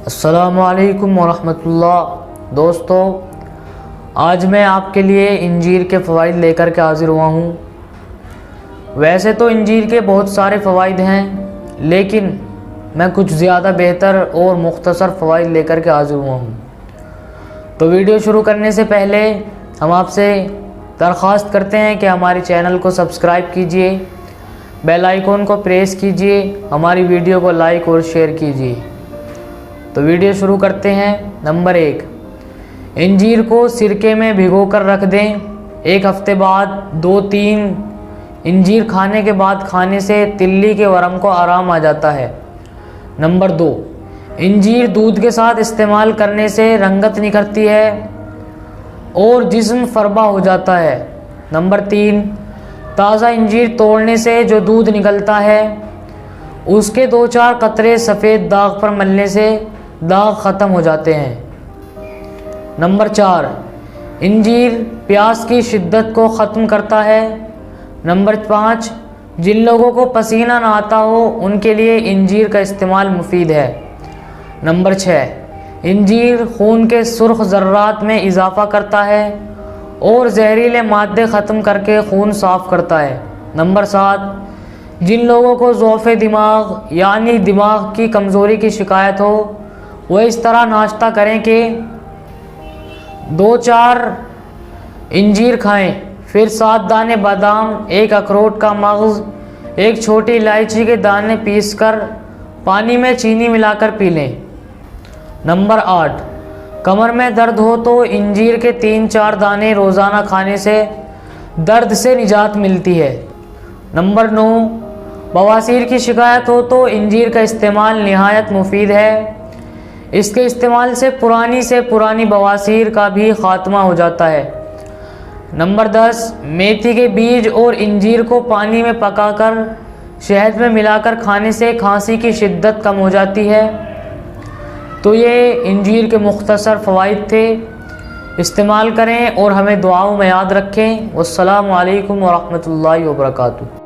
अस्सलामु अलैकुम वरहमतुल्लाह। दोस्तों, आज मैं आपके लिए इंजीर के फ़वाइद लेकर के हाज़िर हुआ हूँ। वैसे तो इंजीर के बहुत सारे फ़वाइद हैं, लेकिन मैं कुछ ज़्यादा बेहतर और मुख्तसर फ़वाइद लेकर के हाज़िर हुआ हूँ। तो वीडियो शुरू करने से पहले हम आपसे दरख्वास्त करते हैं कि हमारे चैनल को सब्सक्राइब कीजिए, बेल आइकॉन को प्रेस कीजिए, हमारी वीडियो को लाइक और शेयर कीजिए। तो वीडियो शुरू करते हैं। नंबर 1, इंजीर को सिरके में भिगोकर रख दें। एक हफ्ते बाद 2-3 इंजीर खाने के बाद खाने से तिल्ली के वरम को आराम आ जाता है। नंबर 2, इंजीर दूध के साथ इस्तेमाल करने से रंगत निखरती है और जिस्म फरबा हो जाता है। नंबर 3, ताज़ा इंजीर तोड़ने से जो दूध निकलता है उसके 2-4 कतरे सफ़ेद दाग पर मलने से दाग ख़त्म हो जाते हैं। नंबर 4, इंजीर प्यास की शिद्दत को ख़त्म करता है। नंबर 5, जिन लोगों को पसीना ना आता हो उनके लिए इंजीर का इस्तेमाल मुफीद है। नंबर 6, इंजीर खून के सुर्ख ज़र्रात में इजाफ़ा करता है और जहरीले मादे ख़त्म करके खून साफ़ करता है। नंबर 7, जिन लोगों को ज़ौफ़ दिमाग यानी दिमाग की कमज़ोरी की शिकायत हो वह इस तरह नाश्ता करें कि 2-4 इंजीर खाएं, फिर 7 दाने बादाम, 1 अखरोट का मग़ज़, 1 छोटी इलायची के दाने पीसकर पानी में चीनी मिलाकर पी लें। नंबर 8, कमर में दर्द हो तो इंजीर के 3-4 दाने रोज़ाना खाने से दर्द से निजात मिलती है। नंबर 9, बवासीर की शिकायत हो तो इंजीर का इस्तेमाल निहायत मुफीद है। इसके इस्तेमाल से पुरानी बवासीर का भी ख़ात्मा हो जाता है। नंबर 10, मेथी के बीज और इंजीर को पानी में पकाकर शहद में मिलाकर खाने से खांसी की शिद्दत कम हो जाती है। तो ये इंजीर के मुख्तसर फ़वाइद थे, इस्तेमाल करें और हमें दुआओं में याद रखें। वस्सलामु अलैकुम वरहमतुल्लाहि वबरकातुहू।